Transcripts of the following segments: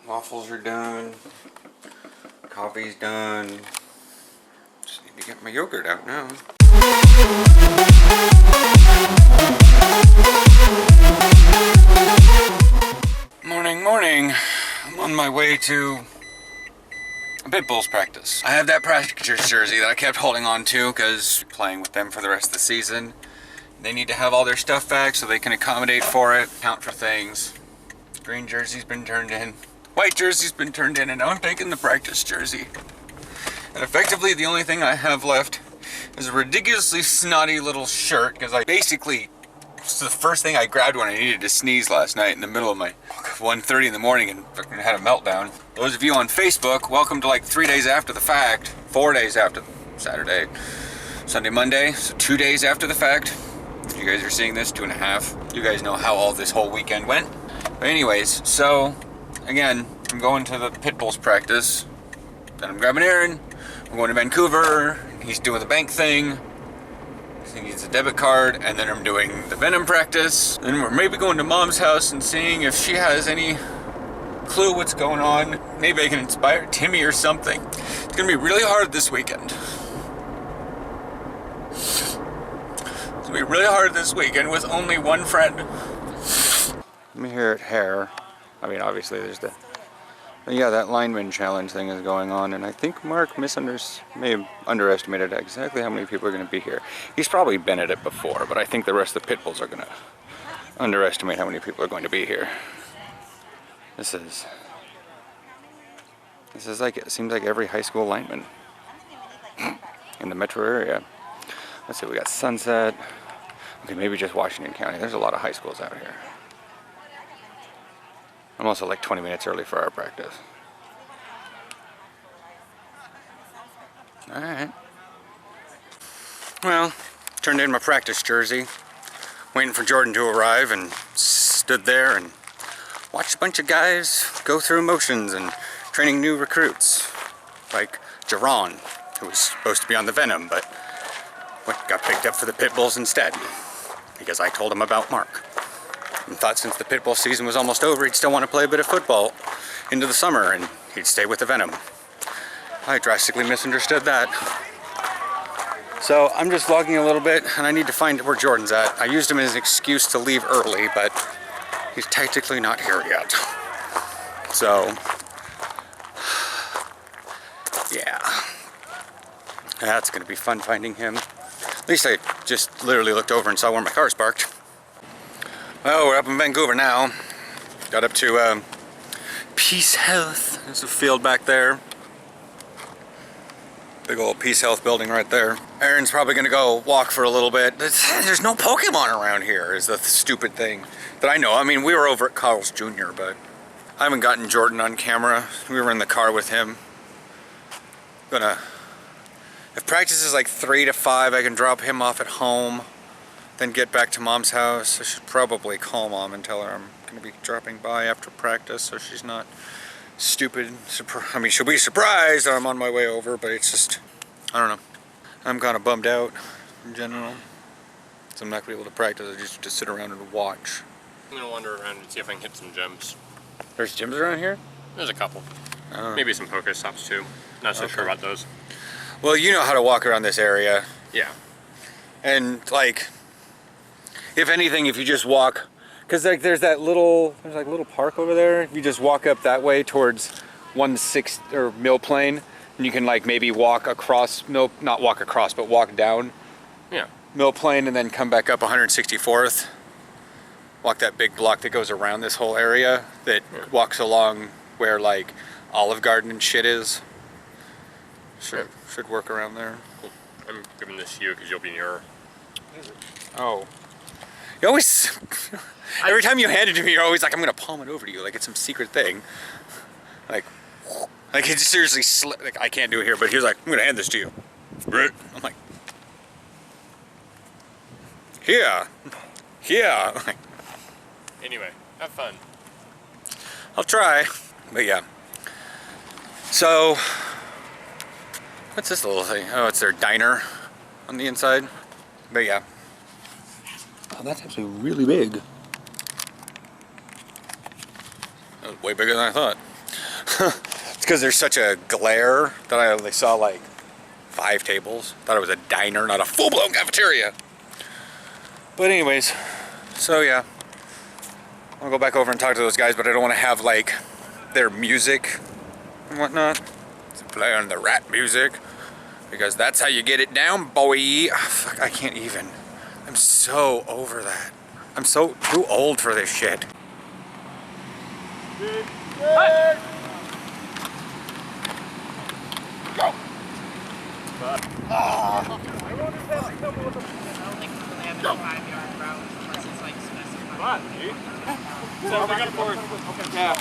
Waffles are done. Coffee's done. Just need to get my yogurt out now. Morning, morning. I'm on my way to a pit bulls practice. I have that practice jersey that I kept holding on to because I'm playing with them for the rest of the season. They need to have all their stuff back so they can accommodate for it, count for things. Green jersey's been turned in. White jersey's been turned in, and now I'm taking the practice jersey. And effectively the only thing I have left is a ridiculously snotty little shirt, because I basically, it's the first thing I grabbed when I needed to sneeze last night in the middle of my 1:30 in the morning and fucking had a meltdown. Those of you on Facebook, welcome to like 3 days after the fact, 4 days after Saturday, Sunday, Monday, so 2 days after the fact. If you guys are seeing this, 2.5. You guys know how all this whole weekend went. But anyways, so again, I'm going to the pit bulls practice. Then I'm grabbing Aaron. I'm going to Vancouver. He's doing the bank thing. He needs a debit card. And then I'm doing the Venom practice. Then we're maybe going to Mom's house and seeing if she has any clue what's going on. Maybe I can inspire Timmy or something. It's gonna be really hard this weekend. It's gonna be really hard this weekend with only one friend. I'm here at Hare. I mean, obviously there's the... Yeah, that lineman challenge thing is going on, and I think Mark may have underestimated exactly how many people are going to be here. He's probably been at it before, but I think the rest of the pit bulls are going to underestimate how many people are going to be here. This is like, it seems like every high school lineman in the metro area. Let's see, we got Sunset. Okay, maybe just Washington County. There's a lot of high schools out here. I'm also like 20 minutes early for our practice. Alright. Well, turned in my practice jersey, waiting for Jordan to arrive, and stood there and watched a bunch of guys go through motions and training new recruits. Like Jerron, who was supposed to be on the Venom, but got picked up for the pit bulls instead, because I told him about Mark. And thought since the pit bull season was almost over, he'd still want to play a bit of football into the summer, and he'd stay with the Venom. I drastically misunderstood that. So I'm just vlogging a little bit, and I need to find where Jordan's at. I used him as an excuse to leave early, but he's technically not here yet. So, yeah. That's gonna be fun finding him. At least I just literally looked over and saw where my car's parked. Well, we're up in Vancouver now. Got up to Peace Health. There's a field back there. Big old Peace Health building right there. Aaron's probably gonna go walk for a little bit. There's no Pokemon around here, is the stupid thing that I know. I mean, we were over at Carl's Jr., but I haven't gotten Jordan on camera. We were in the car with him. If practice is like 3 to 5, I can drop him off at home. Then get back to Mom's house. I should probably call Mom and tell her I'm going to be dropping by after practice so she's not stupid. I mean, she'll be surprised that I'm on my way over, but it's just, I don't know. I'm kind of bummed out in general. So I'm not going to be able to practice. I just sit around and watch. I'm going to wander around and see if I can hit some gems. There's gyms around here? There's a couple. Maybe some Pokestops too. Not so sure about those. Well, you know how to walk around this area. Yeah. And like, if anything, if you just walk, because like there's little park over there. If you just walk up that way towards 1/6 or Mill Plain, and you can like maybe walk across not walk across, but walk down. Yeah. Mill Plain and then come back up 164th. Walk that big block that goes around this whole area that walks along where like Olive Garden and shit is. Should work around there. Cool. I'm giving this to you because you'll be nearer. Oh. You always, every time you hand it to me, you're always like, I'm gonna palm it over to you, like it's some secret thing. Like it's seriously, like I can't do it here, but he was like, I'm gonna hand this to you. I'm like, yeah. Like, anyway, have fun. I'll try, but yeah. So, what's this little thing? Oh, it's their diner on the inside. But yeah. Oh, that's actually really big. That was way bigger than I thought. It's because there's such a glare that I only saw like 5 tables. Thought it was a diner, not a full-blown cafeteria. But anyways, so yeah. I'll go back over and talk to those guys, but I don't want to have like their music and whatnot. To play on the rat music. Because that's how you get it down, boy. Oh, fuck, I can't even. I'm so over that. I'm so too old for this shit. Hey! Go! So we got a board. Okay. Yeah.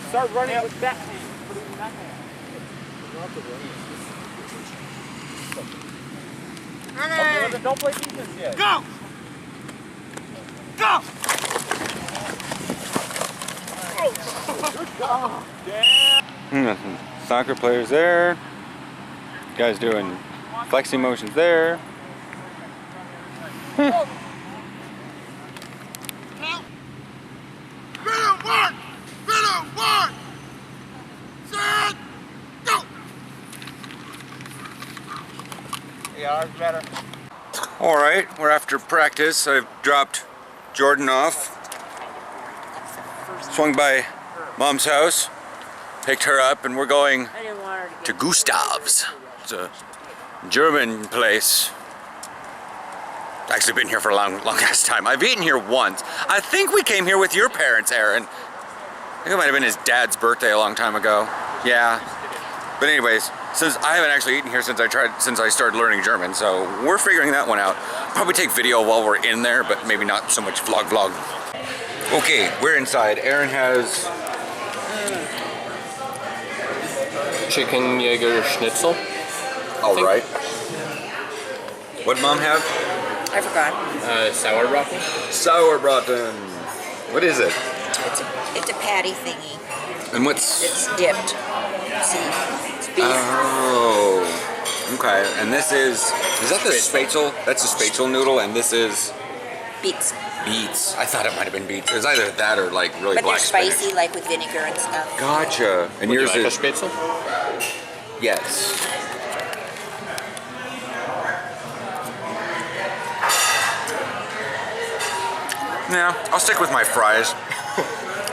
Start running with that hand. Put it in that hand. Okay, don't play defense yet. Go! Go! Good job. Some soccer players there. Guys doing flexing motions there. Yeah, better. All right, we're after practice. I've dropped Jordan off. Swung by Mom's house, picked her up, and we're going to Gustav's. It's a German place. It's actually been here for a longest time. I've eaten here once. I think we came here with your parents, Aaron. I think it might have been his dad's birthday a long time ago. Yeah. But anyways, since I haven't actually eaten here since I started learning German, so we're figuring that one out. Probably take video while we're in there, but maybe not so much vlog. Okay, we're inside. Aaron has Chicken Jaeger Schnitzel. all right. What did Mom have? I forgot. Sauerbraten. Sauerbraten. What is it? It's a patty thingy. And what's? It's dipped. See, it's beef. Oh, okay. And this is that the spätzle? That's the spätzle noodle, and this is Beets. beets. I thought it might have been beets. It was either that or like really But they're black spicy, spinach. like with vinegar and stuff. Gotcha. And Would you yours like a is Spätzle? yes. Yeah, I'll stick with my fries.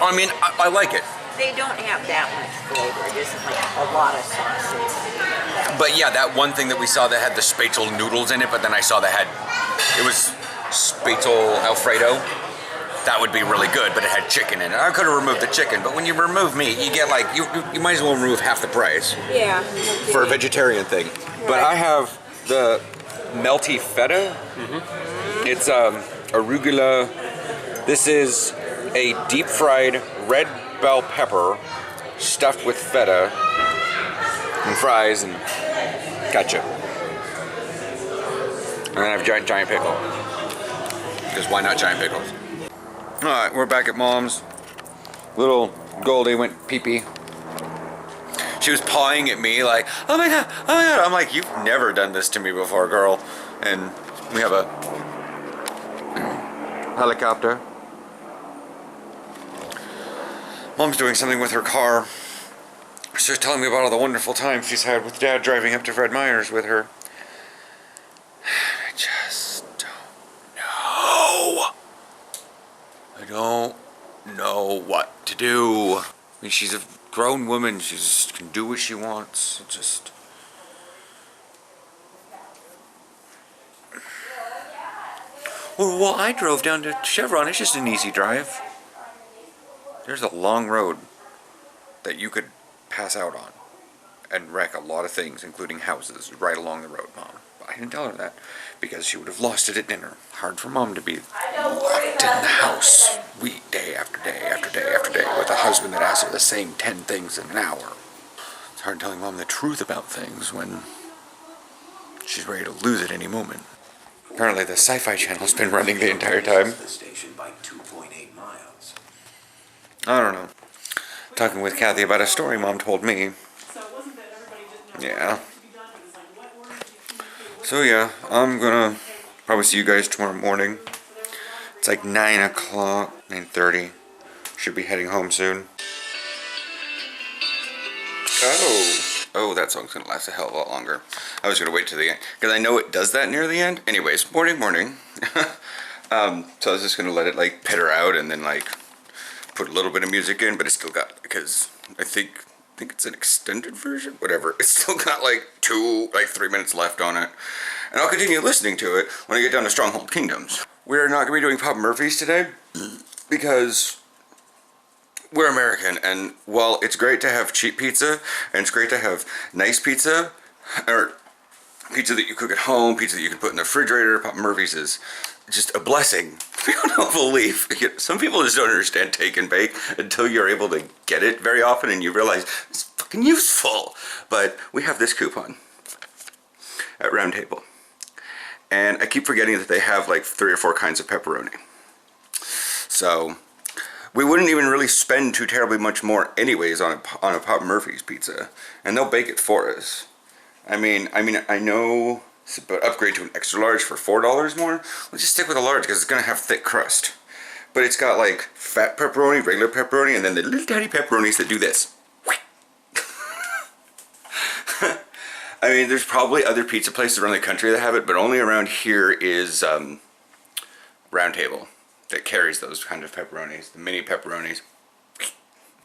I mean, I like it. They don't have that much flavor. It isn't like a lot of sauce. But yeah, that one thing that we saw that had the spätzle noodles in it, but then I saw that it was spätzle Alfredo. That would be really good, but it had chicken in it. I could have removed the chicken, but when you remove meat, you get like, you might as well remove half the price Yeah. for a vegetarian thing. But I have the melty feta. It's arugula. This is a deep fried red bell pepper stuffed with feta and fries and ketchup. And then I have giant pickle. Because why not giant pickles? Alright, we're back at Mom's. Little Goldie went pee-pee. She was pawing at me like, oh my god. I'm like, you've never done this to me before, girl. And we have a helicopter. Mom's doing something with her car. She's telling me about all the wonderful times she's had with Dad driving up to Fred Meyer's with her. I just don't know. I don't know what to do. I mean, she's a grown woman. She just can do what she wants. It just... Well, I drove down to Chevron. It's just an easy drive. There's a long road that you could pass out on and wreck a lot of things, including houses, right along the road, Mom. But I didn't tell her that because she would have lost it at dinner. Hard for Mom to be locked in the house day after day after day after day with a husband that asks her the same 10 things in an hour. It's hard telling Mom the truth about things when she's ready to lose it any moment. Apparently the Sci-Fi Channel's been running the entire time. I don't know. Talking with Kathy about a story Mom told me. Yeah. So yeah, I'm gonna probably see you guys tomorrow morning. It's like 9 o'clock, 9:30. Should be heading home soon. Oh, that song's gonna last a hell of a lot longer. I was gonna wait till the end, because I know it does that near the end. Anyways, morning. So I was just gonna let it like petter out and then like put a little bit of music in, but it's still got, because I think it's an extended version, whatever. It's still got like 3 minutes left on it. And I'll continue listening to it when I get down to Stronghold Kingdoms. We're not gonna be doing Papa Murphy's today because we're American, and while it's great to have cheap pizza and it's great to have nice pizza, or pizza that you cook at home, pizza that you can put in the refrigerator, Papa Murphy's is just a blessing. You don't believe. Some people just don't understand take and bake until you're able to get it very often and you realize it's fucking useful. But we have this coupon at Round Table, and I keep forgetting that they have like 3 or 4 kinds of pepperoni. So we wouldn't even really spend too terribly much more anyways on a Papa Murphy's pizza, and they'll bake it for us. I mean, I know, but upgrade to an extra large for $4 more. Let's just stick with a large because it's gonna have thick crust. But it's got like fat pepperoni, regular pepperoni, and then the little tiny pepperonis that do this. I mean, there's probably other pizza places around the country that have it, but only around here is Round Table that carries those kind of pepperonis, the mini pepperonis,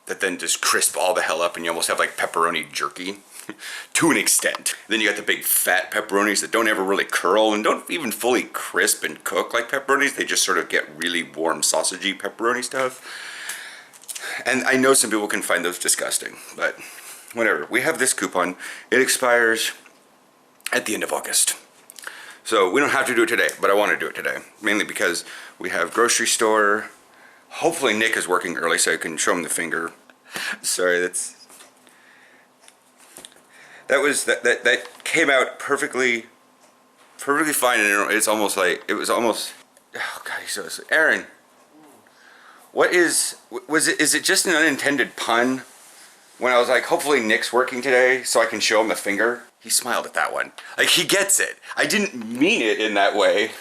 that then just crisp all the hell up and you almost have like pepperoni jerky to an extent. Then you got the big fat pepperonis that don't ever really curl and don't even fully crisp and cook like pepperonis. They just sort of get really warm sausagey pepperoni stuff. And I know some people can find those disgusting, but whatever. We have this coupon. It expires at the end of August. So we don't have to do it today, but I want to do it today. Mainly because we have grocery store. Hopefully Nick is working early so I can show him the finger. Sorry, that came out perfectly fine, and it's almost like, it was almost, oh god, he's so sweet. Aaron, is it just an unintended pun? When I was like, hopefully Nick's working today so I can show him the finger. He smiled at that one. Like, he gets it. I didn't mean it in that way.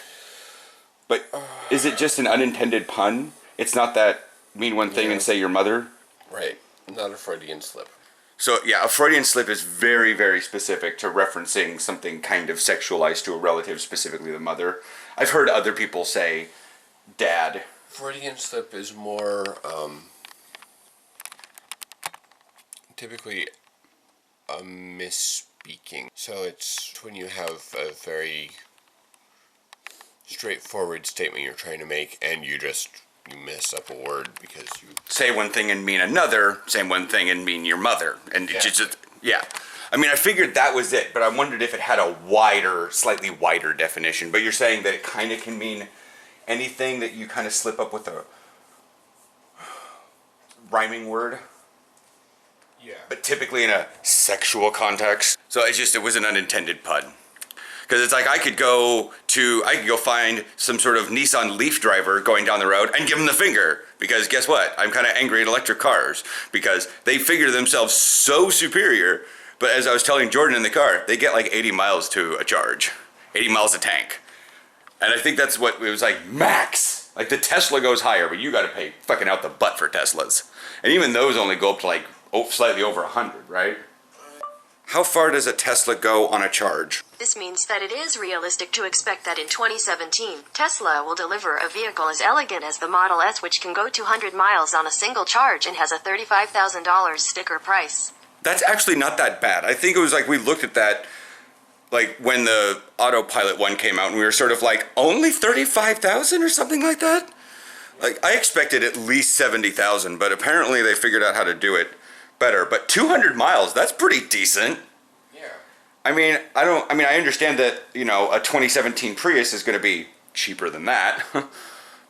But is it just an unintended pun? It's not that mean one thing and say your mother? Right. Not a Freudian slip. So, yeah, a Freudian slip is very, very specific to referencing something kind of sexualized to a relative, specifically the mother. I've heard other people say dad. Freudian slip is more, typically a misspeaking. So it's when you have a very straightforward statement you're trying to make and you mess up a word because you say one thing and mean another, say one thing and mean your mother. And yeah. Yeah. I mean, I figured that was it, but I wondered if it had a slightly wider definition. But you're saying that it kind of can mean anything that you kind of slip up with a rhyming word. Yeah. But typically in a sexual context. So it was an unintended pun. Because it's like I could go find some sort of Nissan Leaf driver going down the road and give him the finger. Because guess what? I'm kind of angry at electric cars. Because they figure themselves so superior. But as I was telling Jordan in the car, they get like 80 miles to a charge. 80 miles a tank. And I think that's what it was like, max. Like the Tesla goes higher, but you got to pay fucking out the butt for Teslas. And even those only go up to like slightly over 100, right? How far does a Tesla go on a charge? This means that it is realistic to expect that in 2017, Tesla will deliver a vehicle as elegant as the Model S, which can go 200 miles on a single charge and has a $35,000 sticker price. That's actually not that bad. I think it was like we looked at that like when the autopilot one came out and we were sort of like, only 35,000 or something like that? Like I expected at least 70,000, but apparently they figured out how to do it better. But 200 miles, that's pretty decent. Yeah. I understand that, you know, a 2017 Prius is going to be cheaper than that.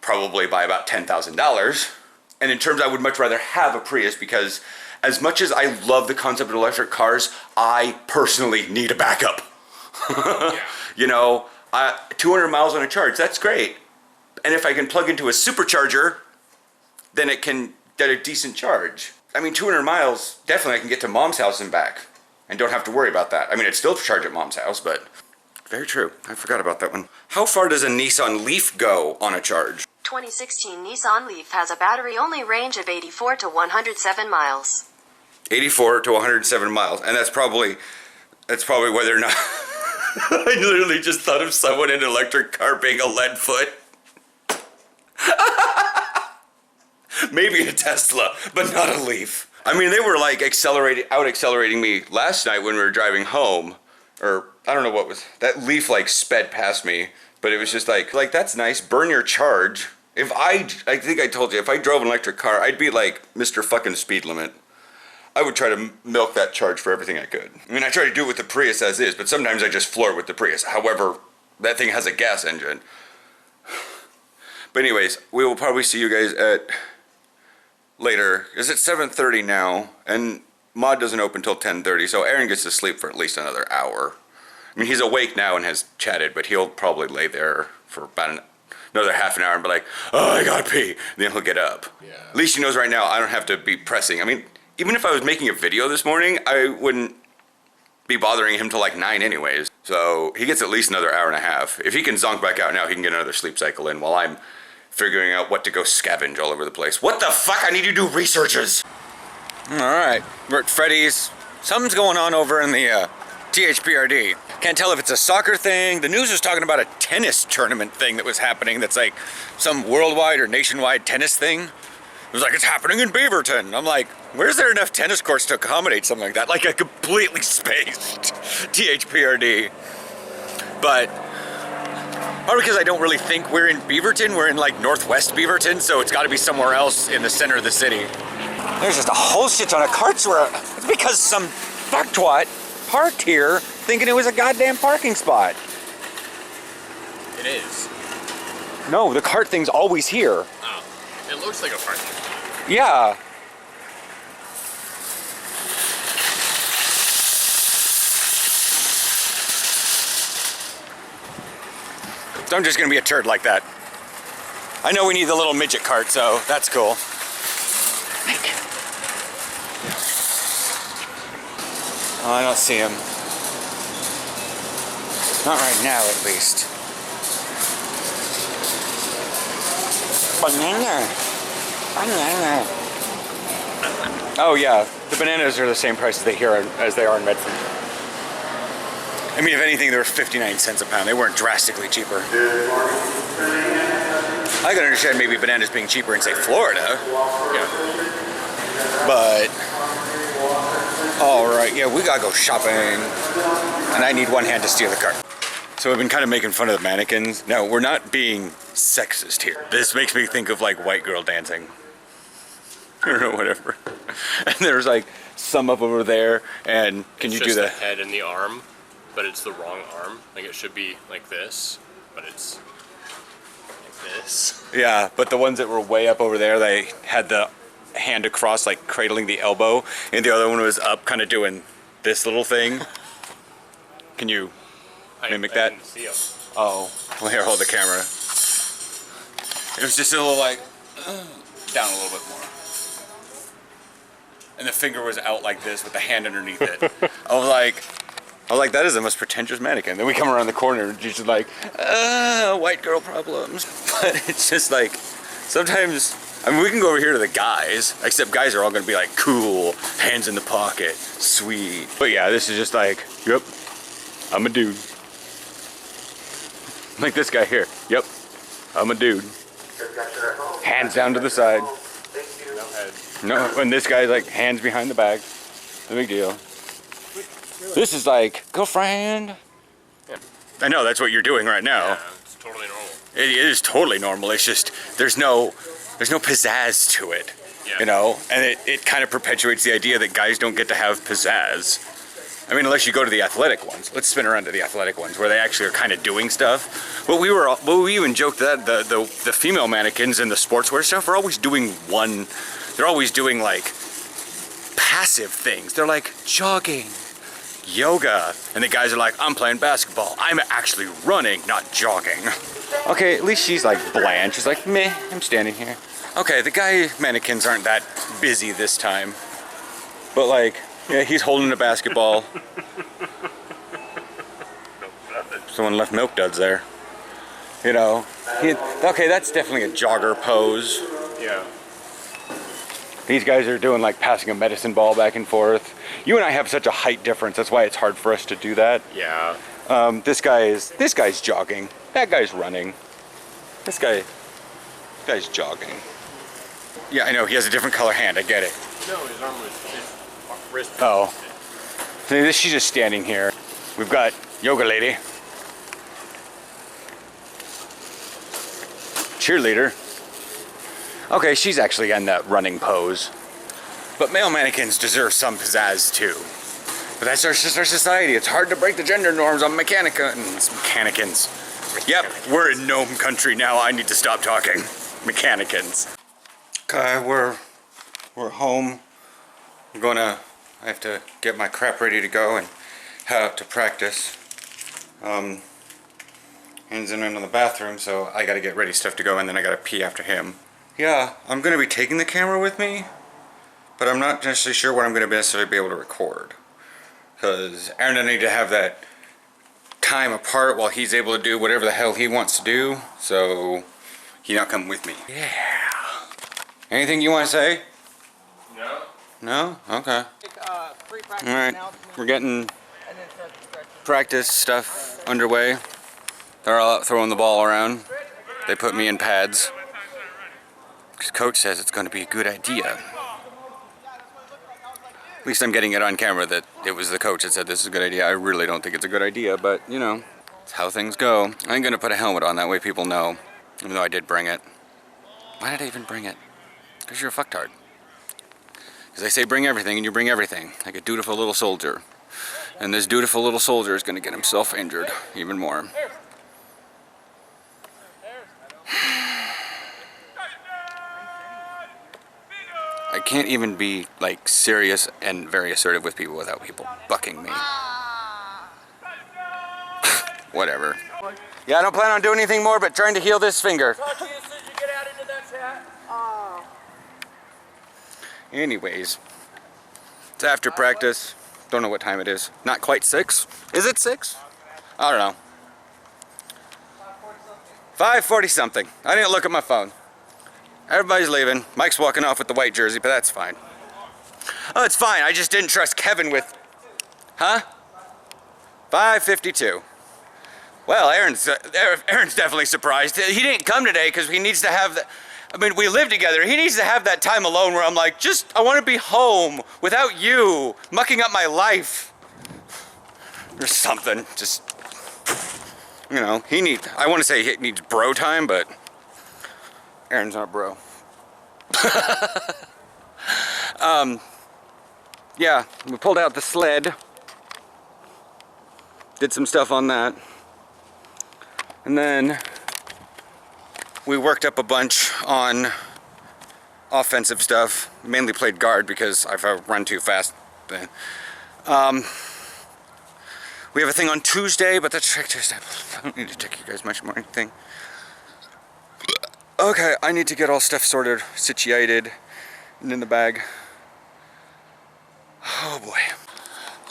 Probably by about $10,000. And in terms, I would much rather have a Prius because as much as I love the concept of electric cars, I personally need a backup. Yeah. You know, 200 miles on a charge, that's great. And if I can plug into a supercharger, then it can get a decent charge. I mean, 200 miles, definitely I can get to mom's house and back and don't have to worry about that. I mean, I'd still charge at mom's house, but very true. I forgot about that one. How far does a Nissan Leaf go on a charge? 2016 Nissan Leaf has a battery-only range of 84 to 107 miles. 84 to 107 miles, and that's probably whether or not I literally just thought of someone in an electric car being a lead foot. Maybe a Tesla, but not a Leaf. I mean, they were like accelerating me last night when we were driving home, or I don't know what was that Leaf like sped past me, but it was just like that's nice. Burn your charge. If I think I told you, if I drove an electric car, I'd be like Mr. fucking speed limit. I would try to milk that charge for everything I could. I mean, I try to do it with the Prius as is, but sometimes I just floor it with the Prius. However, that thing has a gas engine. But anyways, we will probably see you guys at later. It's at 7:30 now, and mod doesn't open until 10:30, so Aaron gets to sleep for at least another hour. I mean, he's awake now and has chatted, but he'll probably lay there for about another half an hour and be like, oh, I gotta pee. Then he'll get up. Yeah. At least he knows right now I don't have to be pressing. I mean, even if I was making a video this morning, I wouldn't be bothering him till like 9 anyways. So he gets at least another hour and a half. If he can zonk back out now, he can get another sleep cycle in while I'm figuring out what to go scavenge all over the place. What the fuck? I need to do researches. All right, we're at Freddy's. Something's going on over in the THPRD. Can't tell if it's a soccer thing. The news was talking about a tennis tournament thing that was happening that's like some worldwide or nationwide tennis thing. It was like, it's happening in Beaverton. I'm like, where's there enough tennis courts to accommodate something like that? Like a completely spaced THPRD. But probably because I don't really think we're in Beaverton. We're in like northwest Beaverton, so it's got to be somewhere else in the center of the city. There's just a whole shit ton of carts where it's because some fucktwat parked here thinking it was a goddamn parking spot. It is. No, the cart thing's always here. Oh, it looks like a parking. Yeah. So I'm just gonna be a turd like that. I know we need the little midget cart, so that's cool. Oh, I don't see him. Not right now, at least. Banana. Banana. Oh yeah, the bananas are the same price as they are in Medford. I mean, if anything, they were 59 cents a pound. They weren't drastically cheaper. I can understand maybe bananas being cheaper in, say, Florida. Yeah. But all right, yeah, we gotta go shopping, and I need one hand to steal the cart. So I've been kind of making fun of the mannequins. No, we're not being sexist here. This makes me think of like white girl dancing. I don't know, whatever. And there's like some up over there, and can you do the head and the arm, but it's the wrong arm. Like it should be like this, but it's like this. Yeah, but the ones that were way up over there, they had the hand across, like cradling the elbow, and the other one was up, kind of doing this little thing. Can you mimic that? Didn't see 'em. Oh, well, here, hold the camera. It was just a little like down a little bit more, and the finger was out like this with the hand underneath it. I was like, that is the most pretentious mannequin. Then we come around the corner and she's just like, white girl problems. But it's just like, sometimes, I mean, we can go over here to the guys, except guys are all gonna be like, cool, hands in the pocket, sweet. But yeah, this is just like, yep, I'm a dude. Like this guy here, yep, I'm a dude. Hands down to the side. No head. No, and this guy's like, hands behind the back. No big deal. This is like, girlfriend. Yeah. I know, that's what you're doing right now. Yeah, it's totally normal. It is totally normal. It's just, there's no pizzazz to it, yeah. You know? And it kind of perpetuates the idea that guys don't get to have pizzazz. I mean, unless you go to the athletic ones. Let's spin around to the athletic ones where they actually are kind of doing stuff. But we even joked that the female mannequins in the sportswear stuff are always doing they're always doing like passive things. They're like jogging, yoga, and the guys are like, I'm playing basketball. I'm actually running, not jogging. Okay, at least she's like bland. She's like, meh, I'm standing here. Okay, the guy mannequins aren't that busy this time. But like, yeah, he's holding a basketball. Someone left milk duds there. You know, okay, that's definitely a jogger pose. Yeah. These guys are doing like passing a medicine ball back and forth. You and I have such a height difference. That's why it's hard for us to do that. Yeah. This guy's jogging. That guy's running. This guy's jogging. Yeah, I know, he has a different color hand, I get it. No, his arm was, his wrist. Oh. See, she's just standing here. We've got yoga lady. Cheerleader. Okay, she's actually in that running pose. But male mannequins deserve some pizzazz too. But that's just our society. It's hard to break the gender norms on mechanicans. Yep, we're in gnome country now. I need to stop talking. Mechanicans. Okay, we're home. I have to get my crap ready to go and head out to practice. Hands in the bathroom, so I gotta get ready stuff to go, and then I gotta pee after him. Yeah, I'm gonna be taking the camera with me, but I'm not necessarily sure what I'm gonna necessarily be able to record. Because Aaron and I need to have that time apart while he's able to do whatever the hell he wants to do, so he not come with me. Yeah. Anything you want to say? No. No? Okay. Alright, we're getting practice stuff underway. They're all out throwing the ball around. They put me in pads. Because coach says it's going to be a good idea. At least I'm getting it on camera that it was the coach that said this is a good idea. I really don't think it's a good idea, but you know, it's how things go. I'm going to put a helmet on, that way people know. Even though I did bring it. Why did I even bring it? Because you're a fucktard. Because they say bring everything, and you bring everything. Like a dutiful little soldier. And this dutiful little soldier is going to get himself injured even more. I can't even be like serious and very assertive with people without people bucking me. Whatever. Yeah, I don't plan on doing anything more but trying to heal this finger. Anyways, it's after practice. Don't know what time it is. Not quite 6. Is it 6? I don't know. 5:40 something. I didn't look at my phone. Everybody's leaving. Mike's walking off with the white jersey, but that's fine. Oh, it's fine. I just didn't trust Kevin with... Huh? 5:52. Well, Aaron's definitely surprised. He didn't come today because he needs to have... I mean, we live together. He needs to have that time alone where I'm like, I want to be home without you mucking up my life. Or something. Just, you know, I want to say he needs bro time, but Aaron's not bro. Yeah, we pulled out the sled. Did some stuff on that. And then we worked up a bunch on offensive stuff. Mainly played guard because I've run too fast. We have a thing on Tuesday, but that's Tuesday. I don't need to take you guys much more anything. Okay, I need to get all stuff sorted, situated, and in the bag. Oh boy.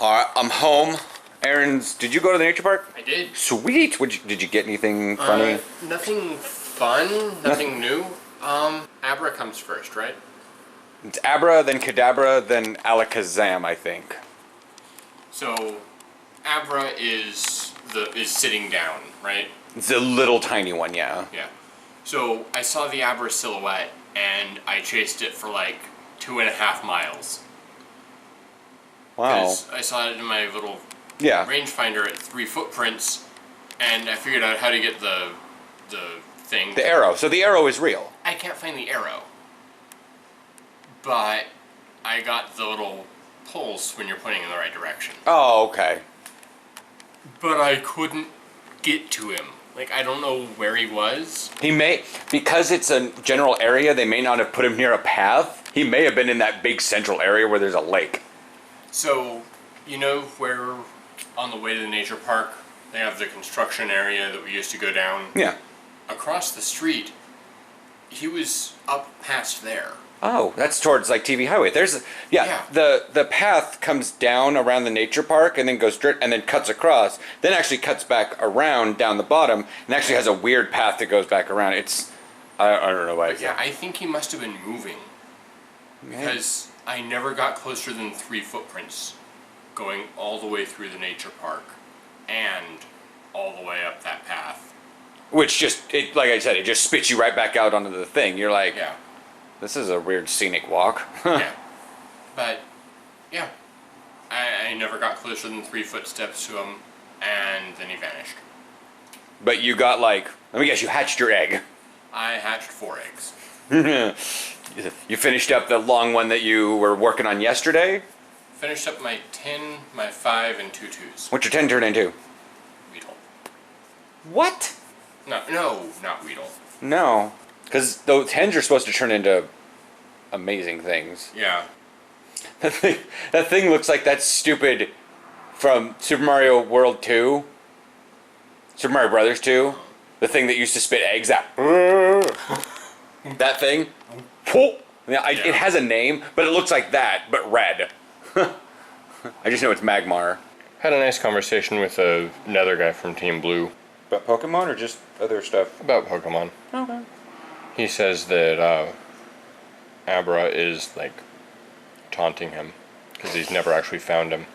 Alright, I'm home. Aaron's, did you go to the nature park? I did. Sweet! Did you get anything funny? Nothing fun, nothing new. Abra comes first, right? It's Abra, then Kadabra, then Alakazam, I think. So, Abra is sitting down, right? It's a little tiny one, yeah. Yeah. So I saw the Abra silhouette, and I chased it for like 2.5 miles. Wow. Because I saw it in my little rangefinder at 3 footprints, and I figured out how to get the thing. The arrow. So the arrow is real. I can't find the arrow, but I got the little pulse when you're pointing in the right direction. Oh, okay. But I couldn't get to him. Like, I don't know where he was. He may, because it's a general area, they may not have put him near a path. He may have been in that big central area where there's a lake. So, you know where on the way to the nature park, they have the construction area that we used to go down? Yeah. Across the street He was up past there. Oh, that's towards like TV Highway. There's Yeah. the path comes down around the nature park and then goes straight and then cuts across. Then actually cuts back around down the bottom and actually has a weird path that goes back around. It's I don't know why. Yeah, I think he must have been moving. Because I never got closer than 3 footprints going all the way through the nature park and all the way up that path. Which like I said, it just spits you right back out onto the thing. You're like, Yeah. this is a weird scenic walk. Yeah. But, yeah. I never got closer than 3 footsteps to him, and then he vanished. But you got like, let me guess, you hatched your egg. I hatched 4 eggs. You finished up the long one that you were working on yesterday? Finished up my 10, my 5, and 2 2s. What's your 10 turn into? Weedle. What? No, not Weedle. No. Because those 10s are supposed to turn into amazing things. Yeah. That thing looks like that stupid from Super Mario World 2. Super Mario Brothers 2. The thing that used to spit eggs out. That thing. Yeah, it has a name, but it looks like that, but red. I just know it's Magmar. Had a nice conversation with another guy from Team Blue. About Pokemon or just other stuff? About Pokemon. Okay. He says that Abra is like taunting him because he's never actually found him.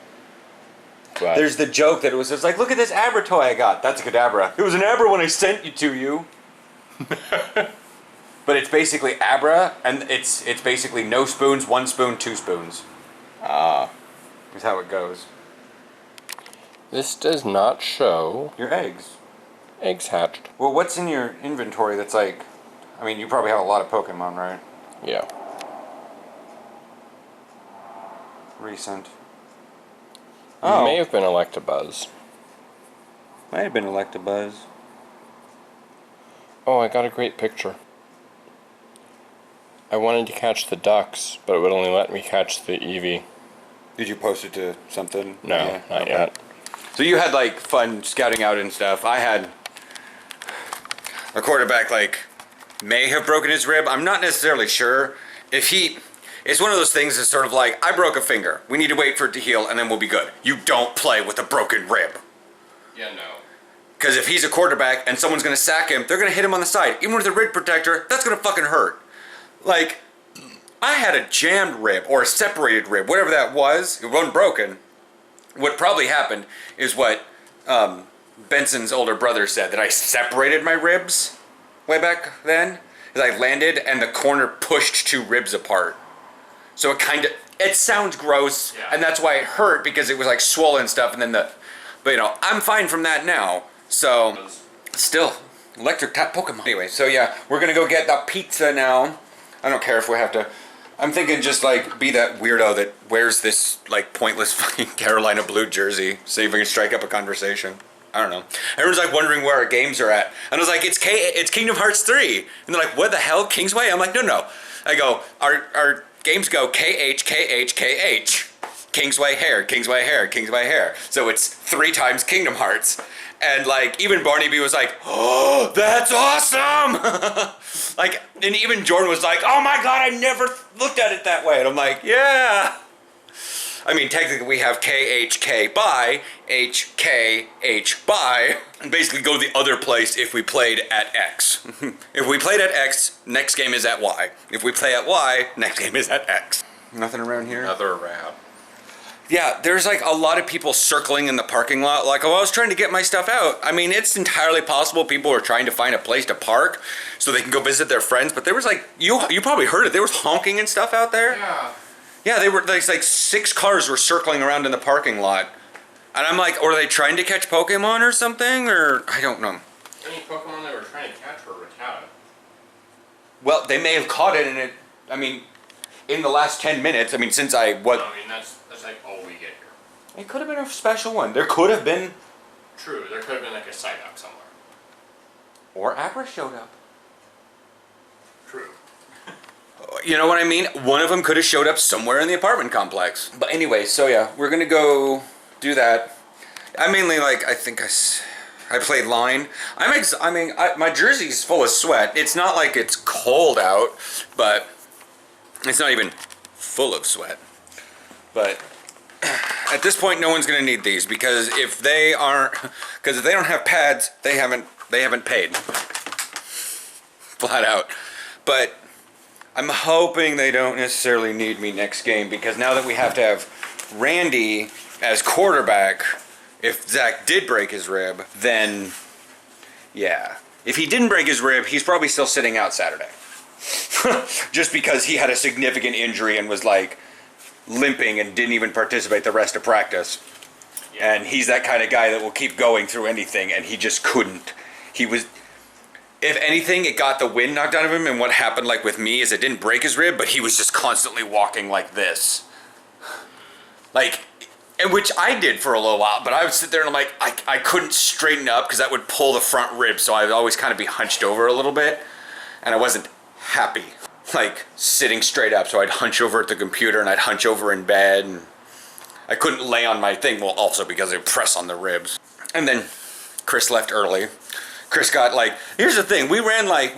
But There's the joke that it was just like, look at this Abra toy I got. That's a Kadabra. It was an Abra when I sent you to you. But it's basically Abra, and it's basically no spoons, 1 spoon, 2 spoons. Is how it goes. this does not show Your eggs. eggs hatched. Well, what's in your inventory that's like, I mean, you probably have a lot of Pokemon, right? Yeah. Recent. May have been Electabuzz. Might have been Electabuzz. Oh, I got a great picture. I wanted to catch the ducks, but it would only let me catch the Eevee. Did you post it to something? No, Yeah, not okay. yet. So you had like fun scouting out and stuff. I had a quarterback like may have broken his rib. I'm not necessarily sure if he. It's one of those things that's sort of like, I broke a finger. We need to wait for it to heal and then we'll be good. You don't play with a broken rib. Yeah, no. Because if he's a quarterback and someone's going to sack him, they're going to hit him on the side. Even with a rib protector, that's going to fucking hurt. Like, I had a jammed rib or a separated rib, whatever that was. It wasn't broken. What probably happened is what Benson's older brother said, that I separated my ribs way back then. As I landed and the corner pushed 2 ribs apart. So it sounds gross, Yeah. and that's why it hurt, because it was like swollen stuff, and then but you know, I'm fine from that now. So, still, electric type Pokemon. Anyway, so yeah, we're gonna go get the pizza now. I don't care if we have to. I'm thinking just like be that weirdo that wears this like pointless fucking Carolina blue jersey, see if we can strike up a conversation. I don't know. Everyone's like wondering where our games are at, and I was like, it's Kingdom Hearts 3, and they're like, what the hell, Kingsway? I'm like, no. I go, our games go KH, KH, KH. Kingsway Hair, Kingsway Hair, Kingsway Hair. So it's 3 times Kingdom Hearts. And like, even Barnaby was like, oh, that's awesome! Like, and even Jordan was like, oh my god, I never looked at it that way. And I'm like, yeah. I mean, technically we have KHK by, HKH by, and basically go the other place if we played at X. If we played at X, next game is at Y. If we play at Y, next game is at X. Nothing around here? Another rat. Yeah, there's like a lot of people circling in the parking lot. Like, oh, I was trying to get my stuff out. I mean, it's entirely possible people are trying to find a place to park so they can go visit their friends. But there was like, you probably heard it. There was honking and stuff out there. Yeah. Yeah, they were like 6 cars were circling around in the parking lot. And I'm like, are they trying to catch Pokemon or something? Or I don't know. Any Pokemon they were trying to catch were Rattata. Well, they may have caught it, and it. I mean, in the last 10 minutes. I mean, since I what? I mean, that's like all we get here. It could have been a special one. There could have been. True, there could have been like a Psyduck somewhere. Or Abra showed up. True. You know what I mean? One of them could have showed up somewhere in the apartment complex. But anyway, so yeah, we're gonna go do that. I mainly like, I think I played line. My jersey's full of sweat. It's not like it's cold out, but it's not even full of sweat. But at this point, no one's gonna need these because if they don't have pads, they haven't paid. Flat out. But I'm hoping they don't necessarily need me next game because now that we have to have Randy as quarterback, if Zach did break his rib, then yeah. If he didn't break his rib, he's probably still sitting out Saturday. Just because he had a significant injury and was like limping and didn't even participate the rest of practice. And he's that kind of guy that will keep going through anything, and he just couldn't. If anything, it got the wind knocked out of him, and what happened like with me is it didn't break his rib, but he was just constantly walking like this. Like, and which I did for a little while, but I would sit there and I'm like, I couldn't straighten up because that would pull the front rib, so I would always kind of be hunched over a little bit, and I wasn't happy, like, sitting straight up, so I'd hunch over at the computer, and I'd hunch over in bed, and I couldn't lay on my thing, well, also because it would press on the ribs. And then Chris left early. Chris got like, here's the thing, we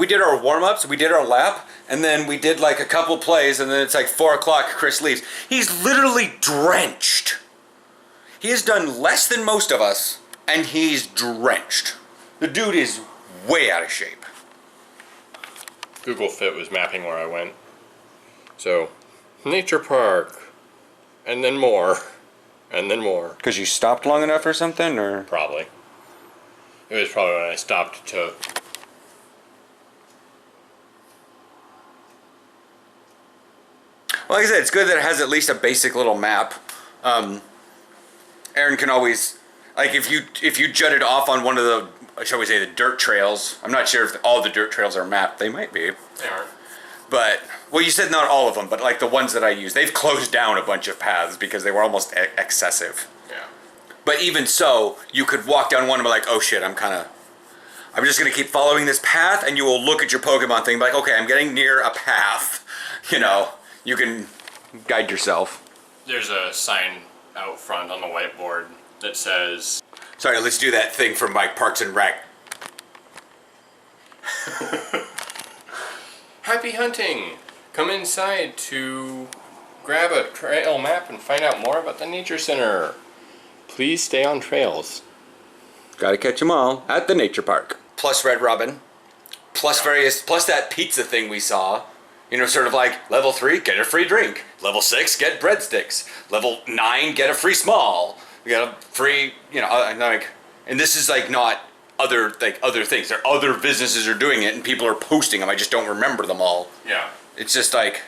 did our warm-ups, we did our lap, and then we did like a couple plays, and then it's like 4 o'clock, Chris leaves. He's literally drenched. He has done less than most of us, and he's drenched. The dude is way out of shape. Google Fit was mapping where I went. So, nature park, and then more, and then more. Because you stopped long enough or something, or? Probably. It was probably when I stopped to... Well, like I said, it's good that it has at least a basic little map. Aaron can always, like, if you jutted off on one of the, shall we say, the dirt trails. I'm not sure if all the dirt trails are mapped. They might be. They aren't. But, well, you said not all of them, but like the ones that I use, they've closed down a bunch of paths because they were almost excessive. Yeah. But even so, you could walk down one and be like, oh shit, I'm just going to keep following this path, and you will look at your Pokemon thing and be like, okay, I'm getting near a path. You know, you can guide yourself. There's a sign out front on the whiteboard that says... Sorry, let's do that thing from Mike Parks and Rec. Happy hunting! Come inside to grab a trail map and find out more about the Nature Center. Please stay on trails. Gotta catch them all at the nature park. Plus Red Robin. Plus plus that pizza thing we saw. You know, sort of like, level 3, get a free drink. Level 6, get breadsticks. Level 9, get a free small. You got a free, you know, like, and this is like not other things. There are other businesses are doing it and people are posting them. I just don't remember them all. Yeah. It's just like...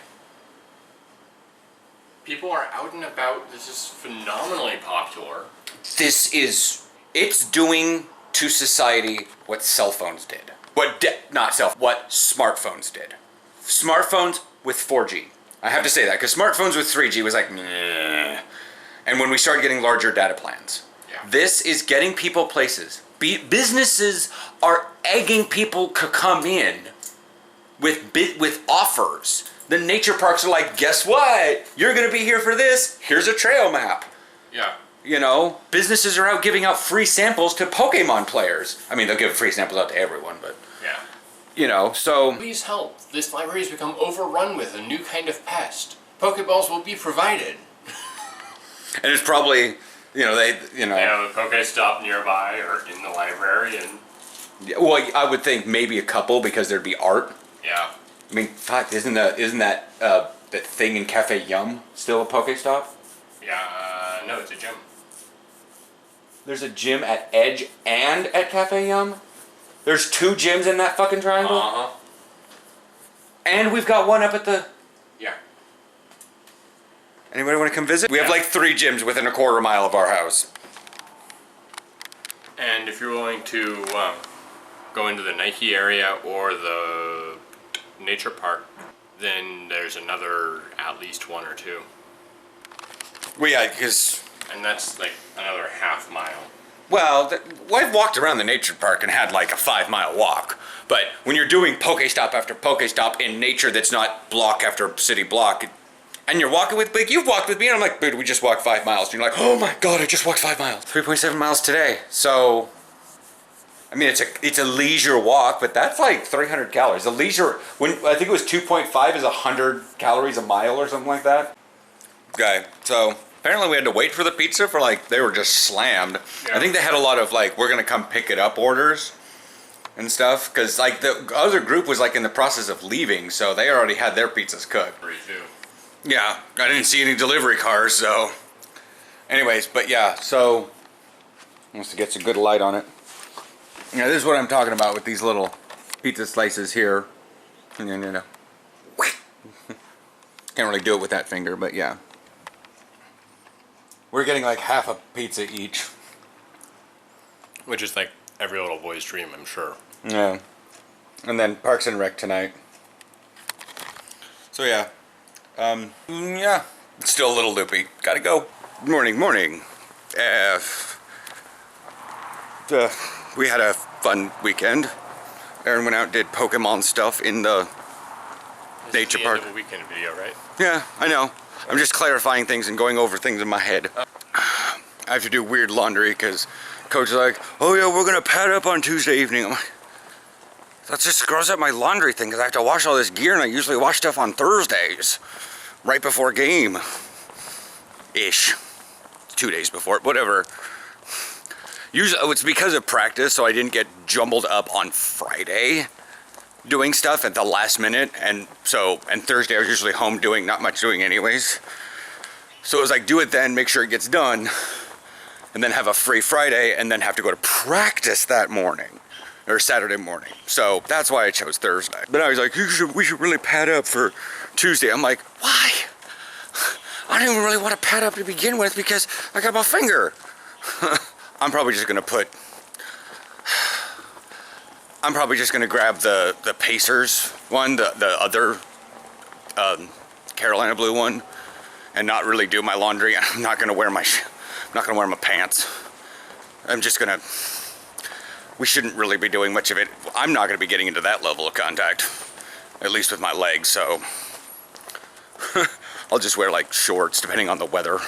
People are out and about. This is phenomenally popular. It's doing to society what cell phones did. What smartphones did. Smartphones with 4G. I have to say that, because smartphones with 3G was like, meh. And when we started getting larger data plans. Yeah. This is getting people places. Businesses are egging people to come in with offers. The nature parks are like, guess what? You're going to be here for this. Here's a trail map. Yeah. You know, businesses are out giving out free samples to Pokemon players. I mean, they'll give free samples out to everyone, but... Yeah. You know, so... Please help. This library has become overrun with a new kind of pest. Pokeballs will be provided. And it's probably, you know, they have a Pokestop nearby or in the library, and... Well, I would think maybe a couple because there'd be art. Yeah. I mean, fuck, isn't that thing in Cafe Yum still a Pokestop? Yeah, no, it's a gym. There's a gym at Edge and at Cafe Yum? There's 2 gyms in that fucking triangle? Uh-huh. And we've got one up at the... Yeah. Anybody want to come visit? We have like 3 gyms within a quarter mile of our house. And if you're willing to go into the Nike area or the nature park, then there's another at least 1 or 2. Well, yeah, because... And that's like another half mile. Well, I've walked around the nature park and had like a 5-mile walk. But when you're doing Pokestop after Pokestop in nature that's not block after city block, and you're walking with, like, you've walked with me, and I'm like, dude, we just walked 5 miles. And you're like, oh my god, I just walked 5 miles. 3.7 miles today. So, I mean, it's a leisure walk, but that's like 300 calories. A leisure, when I think it was 2.5 is 100 calories a mile or something like that. Okay, so apparently we had to wait for the pizza for like, they were just slammed. Yeah. I think they had a lot of like, we're gonna come pick it up orders and stuff, because like the other group was like in the process of leaving, so they already had their pizzas cooked. Free too. Yeah, I didn't see any delivery cars, so. Anyways, but yeah, so, wants to get some good light on it. Yeah, this is what I'm talking about with these little pizza slices here. Can't really do it with that finger, but yeah. We're getting like half a pizza each. Which is like every little boy's dream, I'm sure. Yeah. And then Parks and Rec tonight. So yeah. Yeah. It's still a little loopy. Gotta go. Morning. We had a fun weekend. Aaron went out and did Pokemon stuff in the nature This is the park. end of a weekend video, right? Yeah, I know. I'm just clarifying things and going over things in my head. I have to do weird laundry because Coach is like, oh yeah, we're gonna pad up on Tuesday evening. I'm like, that just screws up my laundry thing because I have to wash all this gear and I usually wash stuff on Thursdays, right before game. Ish. 2 days before, whatever. Usually, it's because of practice, so I didn't get jumbled up on Friday doing stuff at the last minute, and Thursday I was usually home doing not much doing anyways. So it was like, do it then, make sure it gets done, and then have a free Friday, and then have to go to practice that morning, or Saturday morning. So that's why I chose Thursday. But I was like, we should really pad up for Tuesday. I'm like, why? I didn't even really want to pad up to begin with because I got my finger. I'm probably just gonna grab the Pacers one, the other Carolina blue one, and not really do my laundry. I'm not gonna wear my pants. We shouldn't really be doing much of it. I'm not gonna be getting into that level of contact, at least with my legs, so I'll just wear like shorts depending on the weather.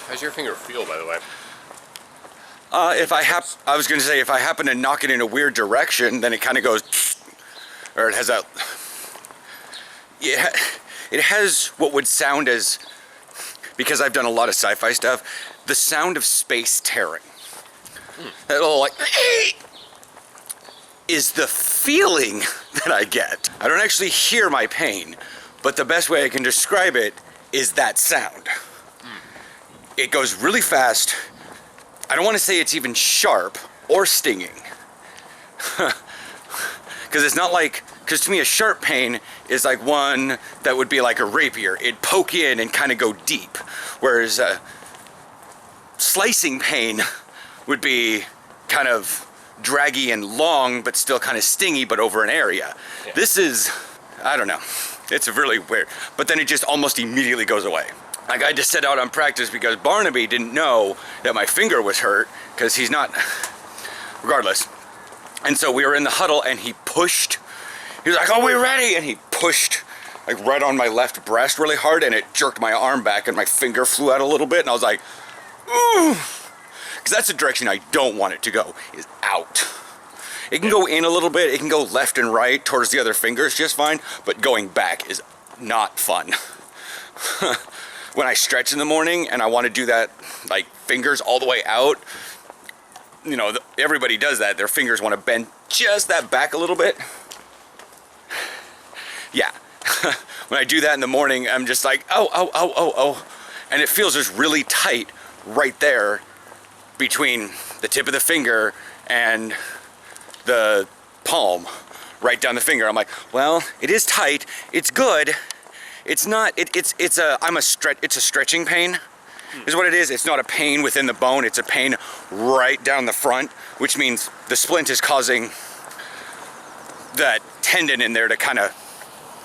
How's your finger feel, by the way? If I was gonna say, if I happen to knock it in a weird direction, then it kind of goes, or it has a, it has what would sound as, because I've done a lot of sci-fi stuff, the sound of space tearing. That little like, is the feeling that I get. I don't actually hear my pain, but the best way I can describe it is that sound. It goes really fast. I don't want to say it's even sharp or stinging. Because it's not like, because to me a sharp pain is like one that would be like a rapier. It'd poke in and kind of go deep. Whereas a slicing pain would be kind of draggy and long, but still kind of stingy, but over an area. Yeah. This is, I don't know. It's really weird. But then it just almost immediately goes away. Like I had to set out on practice because Barnaby didn't know that my finger was hurt because he's not, regardless. And so we were in the huddle and he pushed, he was like, oh, we're ready. And he pushed like right on my left breast really hard and it jerked my arm back and my finger flew out a little bit. And I was like, ooh, because that's the direction I don't want it to go, is out. It can go in a little bit, it can go left and right towards the other fingers just fine, but going back is not fun. When I stretch in the morning and I want to do that, like fingers all the way out, you know, everybody does that. Their fingers want to bend just that back a little bit. Yeah. When I do that in the morning, I'm just like, oh. And it feels just really tight right there between the tip of the finger and the palm, right down the finger. I'm like, well, it is tight. It's good. It's not, it's a stretching pain, is what it is. It's not a pain within the bone, it's a pain right down the front, which means the splint is causing that tendon in there to kind of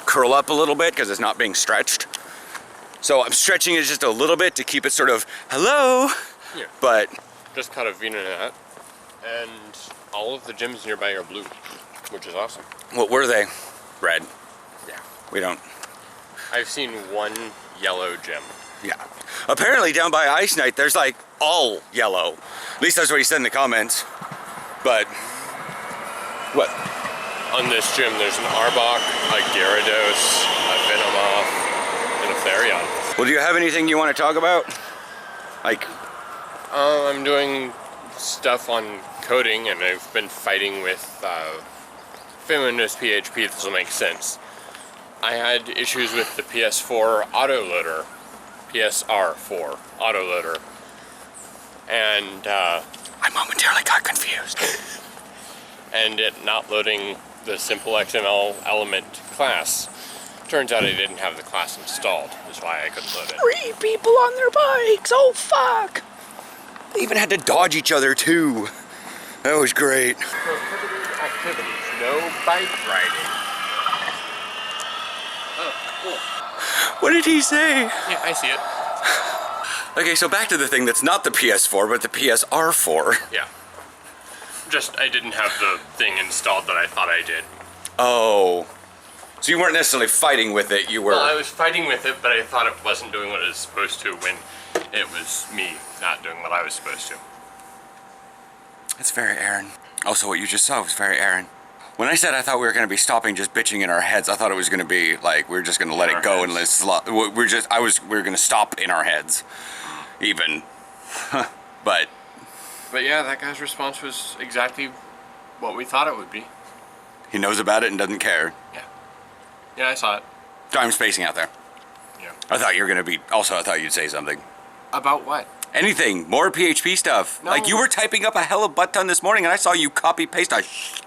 curl up a little bit because it's not being stretched. So I'm stretching it just a little bit to keep it sort of, hello, Yeah. But. Just caught a VNet, and all of the gyms nearby are blue, which is awesome. What were they? Red. Yeah. We don't. I've seen one yellow gym. Yeah. Apparently down by Ice Night, there's like all yellow. At least that's what he said in the comments. But What? On this gym, there's an Arbok, a Gyarados, a Venomoth, and a Flareon. Well, do you have anything you want to talk about? Like, I'm doing stuff on coding, and I've been fighting with feminist PHP. This will make sense. I had issues with the PS4 autoloader, PSR4 autoloader, and I momentarily got confused. and it not loading the simple XML element class. Turns out I didn't have the class installed, is why I couldn't load it. 3 people on their bikes. Oh fuck! They even had to dodge each other too. That was great. Prohibited activities, no bike riding. Oh, cool. What did he say? Yeah, I see it. Okay, so back to the thing that's not the PS4, but the PSR4. Yeah. Just, I didn't have the thing installed that I thought I did. Oh. So you weren't necessarily fighting with it, you were... Well, I was fighting with it, but I thought it wasn't doing what it was supposed to when it was me not doing what I was supposed to. It's very Aaron. Also, what you just saw was very Aaron. When I said I thought we were going to be stopping just bitching in our heads, I thought it was going to be like we are just going to let it go and we were going to stop in our heads, even. But yeah, that guy's response was exactly what we thought it would be. he knows about it and doesn't care. Yeah. Yeah, I saw it. I'm spacing out there. Yeah. I thought you were going to be... Also, I thought you'd say something. About what? Anything. More PHP stuff. No. Like, you were typing up a hella butt ton this morning, and I saw you copy-paste a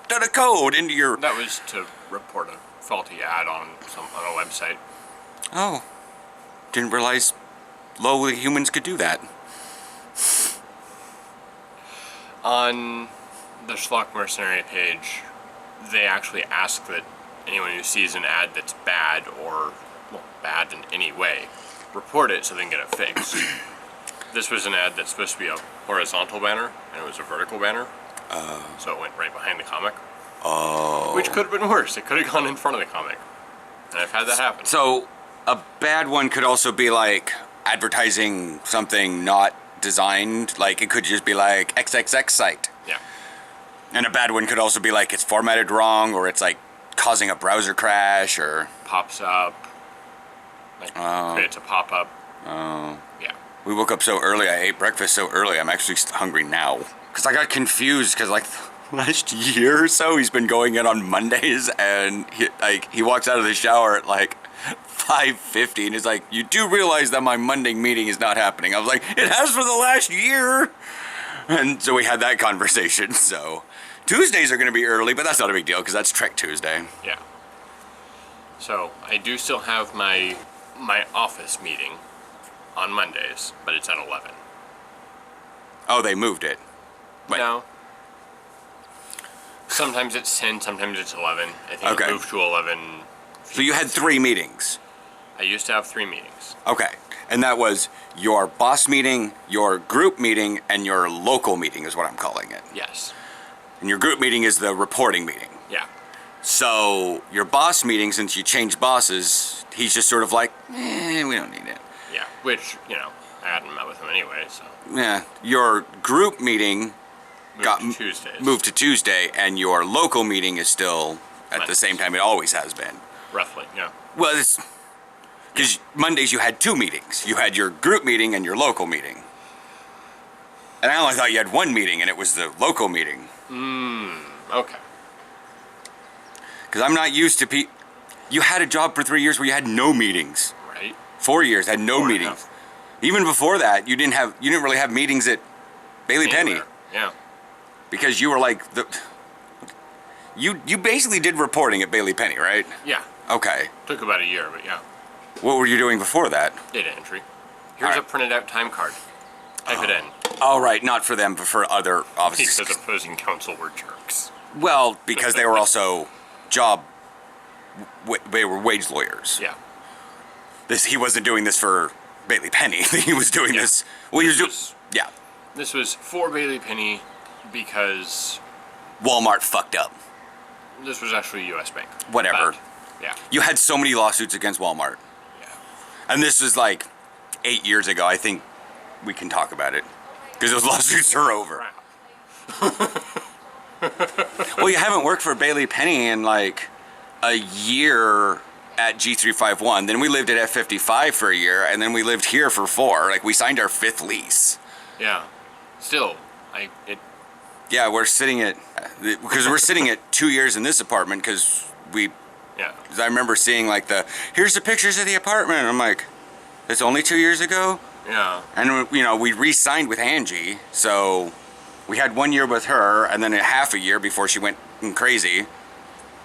ton of code into your... That was to report a faulty ad on a website. Oh. Didn't realize lowly humans could do that. On the Schlock Mercenary page, they actually ask that anyone who sees an ad that's bad or, well, bad in any way, report it so they can get it fixed. This was an ad that's supposed to be a horizontal banner, and it was a vertical banner. So it went right behind the comic. Oh. Which could have been worse. It could have gone in front of the comic. And I've had that happen. So, a bad one could also be like advertising something not designed. Like, it could just be like XXX site. Yeah. And a bad one could also be like it's formatted wrong, or it's like causing a browser crash, or... Pops up. Like, creates a pop-up. Oh. Yeah. We woke up so early, I ate breakfast so early, I'm actually hungry now. Because I got confused, because like last year or so, he's been going in on Mondays, and he walks out of the shower at like 5:50, and he's like, you do realize that my Monday meeting is not happening? I was like, it has for the last year! And so we had that conversation, so... Tuesdays are going to be early, but that's not a big deal, because that's Trek Tuesday. Yeah. So, I do still have my office meeting on Mondays, but it's at 11. Oh, they moved it. Wait. No. Sometimes it's 10, sometimes it's 11. I think Okay. it moved to 11. So you had 3 meetings. I used to have 3 meetings. Okay. And that was your boss meeting, your group meeting, and your local meeting is what I'm calling it. Yes. And your group meeting is the reporting meeting. Yeah. So your boss meeting, since you changed bosses, he's just sort of like, we don't need it. Yeah. Which, I hadn't met with him anyway, so. Yeah. Your group meeting Moved to Tuesdays. moved to Tuesday, and your local meeting is still at the Mondays. same time it always has been. Roughly, yeah. Well, it's because Mondays you had 2 meetings. You had your group meeting and your local meeting. And I only thought you had 1 meeting, and it was the local meeting. Okay. Because I'm not used to you had a job for 3 years where you had no meetings. Right. 4 years had no 4.5. meetings. Even before that, you didn't really have meetings at Bailey Penny, Anywhere. Yeah. because you were like you basically did reporting at Bailey Penny, right? Yeah. Okay. Took about a year, but yeah. What were you doing before that? Data entry. Here's Alright. a printed out time card. Type it in. All right, not for them, but for other offices. Because opposing counsel were jerks. Well, because they were also they were wage lawyers. Yeah. He wasn't doing this for Bailey Penny. He was doing Yeah. this. Well, he was doing. This Yeah. This was for Bailey Penny because Walmart fucked up. this was actually U.S. Bank. Whatever. But, yeah. You had so many lawsuits against Walmart, Yeah. and this is like 8 years ago. I think we can talk about it because those lawsuits are over. Crap. Well, you haven't worked for Bailey Penny in like a year at G351. Then we lived at F55 for a year, and then we lived here for 4. Like, we signed our 5th lease. Yeah. Still, Yeah, we're sitting at, because we're sitting at 2 years in this apartment because we, yeah. I remember seeing like here's the pictures of the apartment. I'm like, it's only 2 years ago? Yeah. And, you know, we re-signed with Angie, so we had 1 year with her, and then a half a year before she went crazy,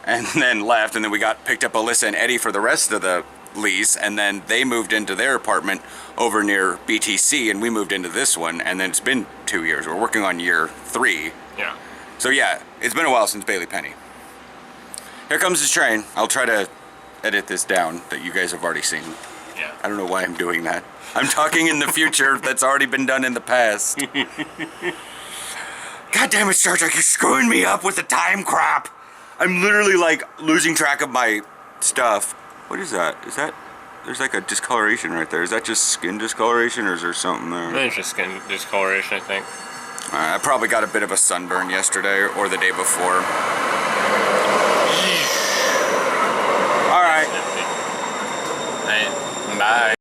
and then left, and then we got picked up Alyssa and Eddie for the rest of the lease, and then they moved into their apartment over near BTC, and we moved into this one, and then it's been 2 years. We're working on year 3. Yeah. So yeah, it's been a while since Bailey Penny. Here comes this train. I'll try to edit this down that you guys have already seen. Yeah. I don't know why I'm doing that. I'm talking in the future that's already been done in the past. God damn it, Star Trek, you're screwing me up with the time crap. I'm literally like losing track of my stuff. What is that? Is that, there's like a discoloration right there. Is that just skin discoloration or is there something there? It's just skin discoloration, I think. I probably got a bit of a sunburn yesterday or the day before. All right. Bye.